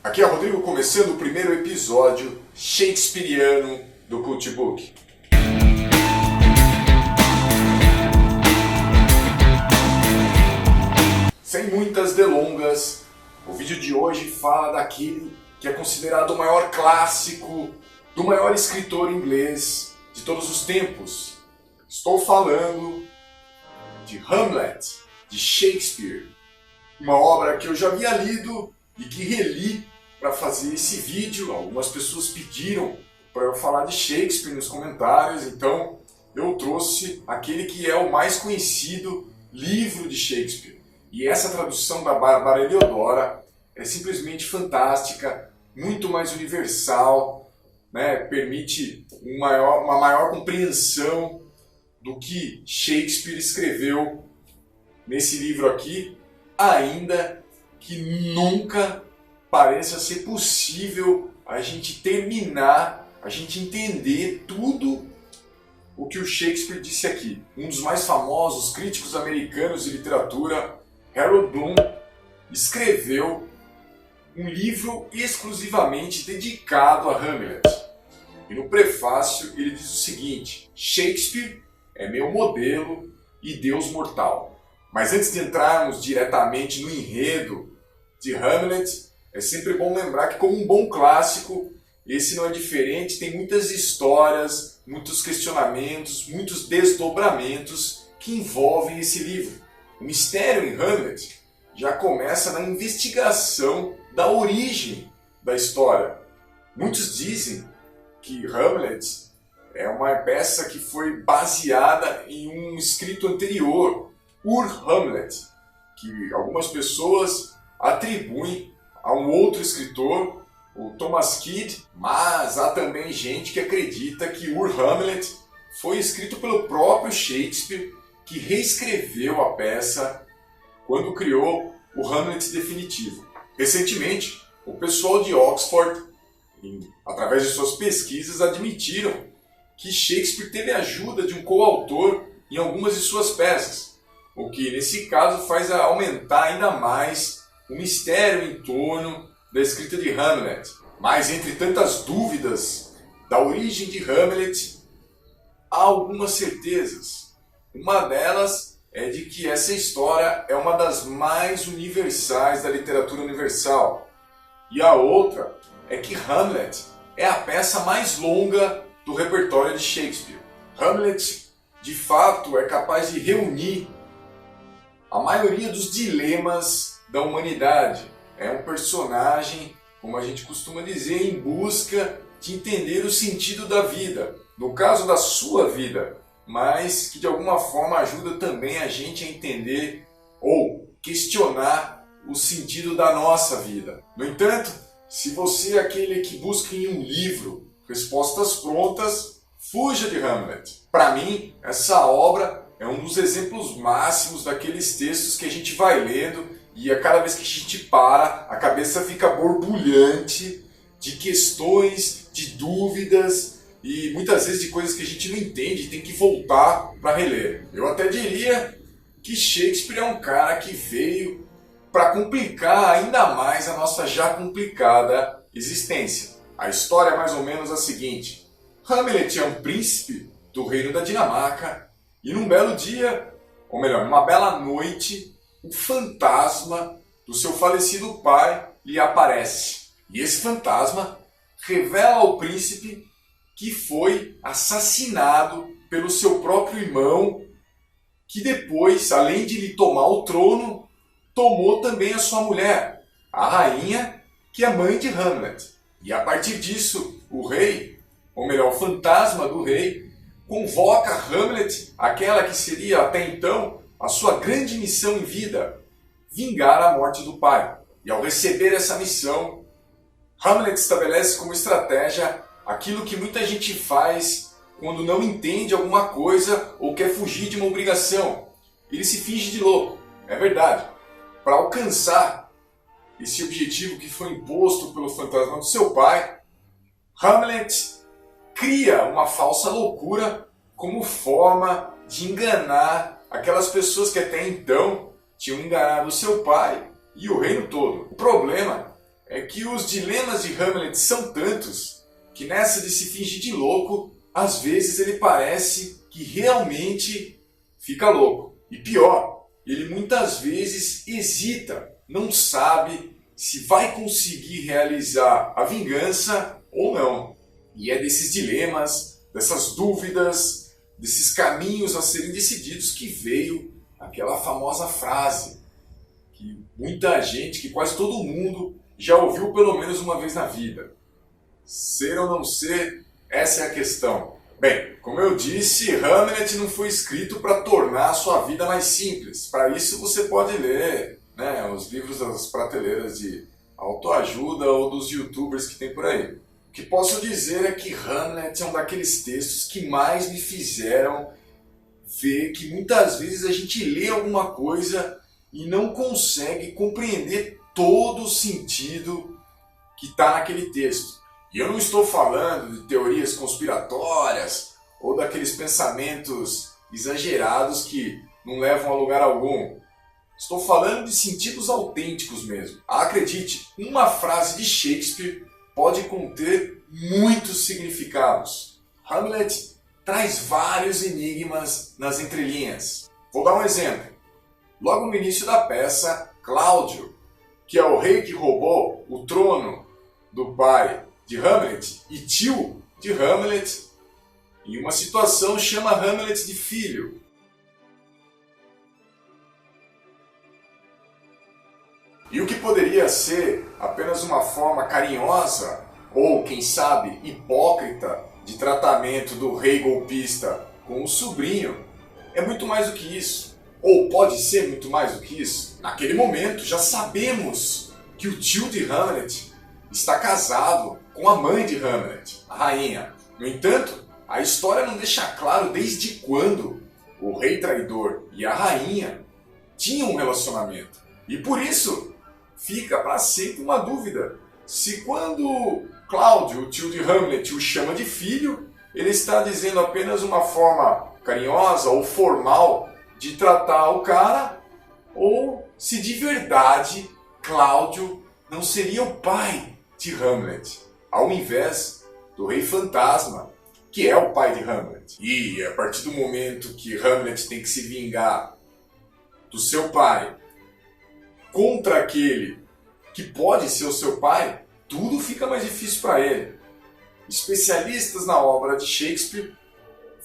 Aqui é o Rodrigo começando o primeiro episódio shakespeariano do Cultbook. Sem muitas delongas, o vídeo de hoje fala daquele que é considerado o maior clássico do maior escritor inglês de todos os tempos. Estou falando de Hamlet, de Shakespeare. Uma obra que eu já havia lido e que reli para fazer esse vídeo. Algumas pessoas pediram para eu falar de Shakespeare nos comentários, então eu trouxe aquele que é o mais conhecido livro de Shakespeare. E essa tradução da Bárbara Eliodora é simplesmente fantástica, muito mais universal, né? Permite uma maior compreensão do que Shakespeare escreveu nesse livro aqui, ainda que nunca pareça ser possível a gente terminar, a gente entender tudo o que o Shakespeare disse aqui. Um dos mais famosos críticos americanos de literatura, Harold Bloom, escreveu um livro exclusivamente dedicado a Hamlet. E no prefácio ele diz o seguinte: Shakespeare é meu modelo e Deus mortal. Mas antes de entrarmos diretamente no enredo de Hamlet, é sempre bom lembrar que, como um bom clássico, esse não é diferente, tem muitas histórias, muitos questionamentos, muitos desdobramentos que envolvem esse livro. O mistério em Hamlet já começa na investigação da origem da história. Muitos dizem que Hamlet é uma peça que foi baseada em um escrito anterior, Ur-Hamlet, que algumas pessoas atribuem a um outro escritor, o Thomas Kyd, mas há também gente que acredita que Ur-Hamlet foi escrito pelo próprio Shakespeare, que reescreveu a peça quando criou o Hamlet definitivo. Recentemente, o pessoal de Oxford, através de suas pesquisas, admitiram que Shakespeare teve a ajuda de um coautor em algumas de suas peças, o que nesse caso faz aumentar ainda mais o mistério em torno da escrita de Hamlet. Mas entre tantas dúvidas da origem de Hamlet, há algumas certezas. Uma delas é de que essa história é uma das mais universais da literatura universal. E a outra é que Hamlet é a peça mais longa do repertório de Shakespeare. Hamlet, de fato, é capaz de reunir a maioria dos dilemas da humanidade. É um personagem, como a gente costuma dizer, em busca de entender o sentido da vida, no caso da sua vida, mas que de alguma forma ajuda também a gente a entender ou questionar o sentido da nossa vida. No entanto, se você é aquele que busca em um livro respostas prontas, fuja de Hamlet. Para mim, essa obra é um dos exemplos máximos daqueles textos que a gente vai lendo e a cada vez que a gente para, a cabeça fica borbulhante de questões, de dúvidas e muitas vezes de coisas que a gente não entende e tem que voltar para reler. Eu até diria que Shakespeare é um cara que veio para complicar ainda mais a nossa já complicada existência. A história é mais ou menos a seguinte: Hamlet é um príncipe do reino da Dinamarca e num belo dia, ou melhor, numa bela noite, o fantasma do seu falecido pai lhe aparece. E esse fantasma revela ao príncipe que foi assassinado pelo seu próprio irmão, que depois, além de lhe tomar o trono, tomou também a sua mulher, a rainha, que é mãe de Hamlet. E a partir disso, o rei, ou melhor, o fantasma do rei, convoca Hamlet, aquela que seria até então a sua grande missão em vida, vingar a morte do pai. E ao receber essa missão, Hamlet estabelece como estratégia aquilo que muita gente faz quando não entende alguma coisa ou quer fugir de uma obrigação. Ele se finge de louco, é verdade. Para alcançar esse objetivo que foi imposto pelo fantasma do seu pai, Hamlet cria uma falsa loucura como forma de enganar aquelas pessoas que até então tinham enganado seu pai e o reino todo. O problema é que os dilemas de Hamlet são tantos que nessa de se fingir de louco, às vezes ele parece que realmente fica louco. E pior, ele muitas vezes hesita, não sabe se vai conseguir realizar a vingança ou não. E é desses dilemas, dessas dúvidas, desses caminhos a serem decididos que veio aquela famosa frase que muita gente, que quase todo mundo já ouviu pelo menos uma vez na vida. Ser ou não ser, essa é a questão. Bem, como eu disse, Hamlet não foi escrito para tornar a sua vida mais simples. Para isso você pode ler, os livros das prateleiras de autoajuda ou dos youtubers que tem por aí. O que posso dizer é que Hamlet é um daqueles textos que mais me fizeram ver que muitas vezes a gente lê alguma coisa e não consegue compreender todo o sentido que está naquele texto. E eu não estou falando de teorias conspiratórias ou daqueles pensamentos exagerados que não levam a lugar algum. Estou falando de sentidos autênticos mesmo. Acredite, uma frase de Shakespeare pode conter muitos significados. Hamlet traz vários enigmas nas entrelinhas. Vou dar um exemplo. Logo no início da peça, Cláudio, que é o rei que roubou o trono do pai de Hamlet e tio de Hamlet, em uma situação chama Hamlet de filho. E o que poderia ser apenas uma forma carinhosa ou, quem sabe, hipócrita de tratamento do rei golpista com o sobrinho é muito mais do que isso. Ou pode ser muito mais do que isso. Naquele momento já sabemos que o tio de Hamlet está casado com a mãe de Hamlet, a rainha. No entanto, a história não deixa claro desde quando o rei traidor e a rainha tinham um relacionamento. E por isso fica para sempre uma dúvida se quando Cláudio, o tio de Hamlet, o chama de filho, ele está dizendo apenas uma forma carinhosa ou formal de tratar o cara, ou se de verdade Cláudio não seria o pai de Hamlet, ao invés do rei fantasma, que é o pai de Hamlet. E a partir do momento que Hamlet tem que se vingar do seu pai contra aquele que pode ser o seu pai, tudo fica mais difícil para ele. Especialistas na obra de Shakespeare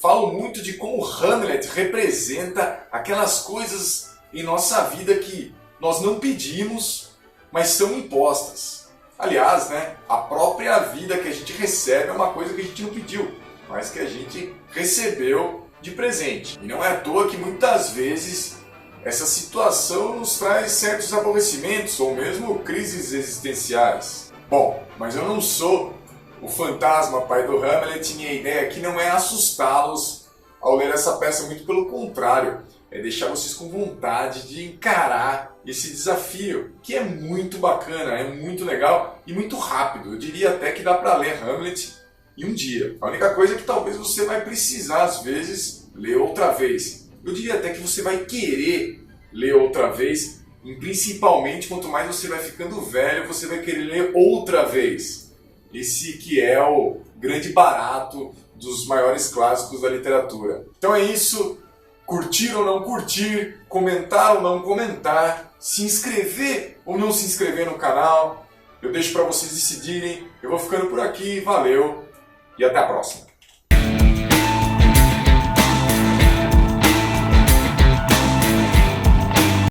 falam muito de como Hamlet representa aquelas coisas em nossa vida que nós não pedimos, mas são impostas. Aliás, a própria vida que a gente recebe é uma coisa que a gente não pediu, mas que a gente recebeu de presente. E não é à toa que muitas vezes essa situação nos traz certos aborrecimentos ou mesmo crises existenciais. Bom, mas eu não sou o fantasma pai do Hamlet, minha ideia aqui não é assustá-los ao ler essa peça, muito pelo contrário, é deixar vocês com vontade de encarar esse desafio, que é muito bacana, é muito legal e muito rápido. Eu diria até que dá para ler Hamlet em um dia. A única coisa é que talvez você vai precisar, às vezes, ler outra vez. Eu diria até que você vai querer ler outra vez, e principalmente quanto mais você vai ficando velho, você vai querer ler outra vez. Esse que é o grande barato dos maiores clássicos da literatura. Então é isso. Curtir ou não curtir, comentar ou não comentar, se inscrever ou não se inscrever no canal. Eu deixo para vocês decidirem. Eu vou ficando por aqui. Valeu e até a próxima.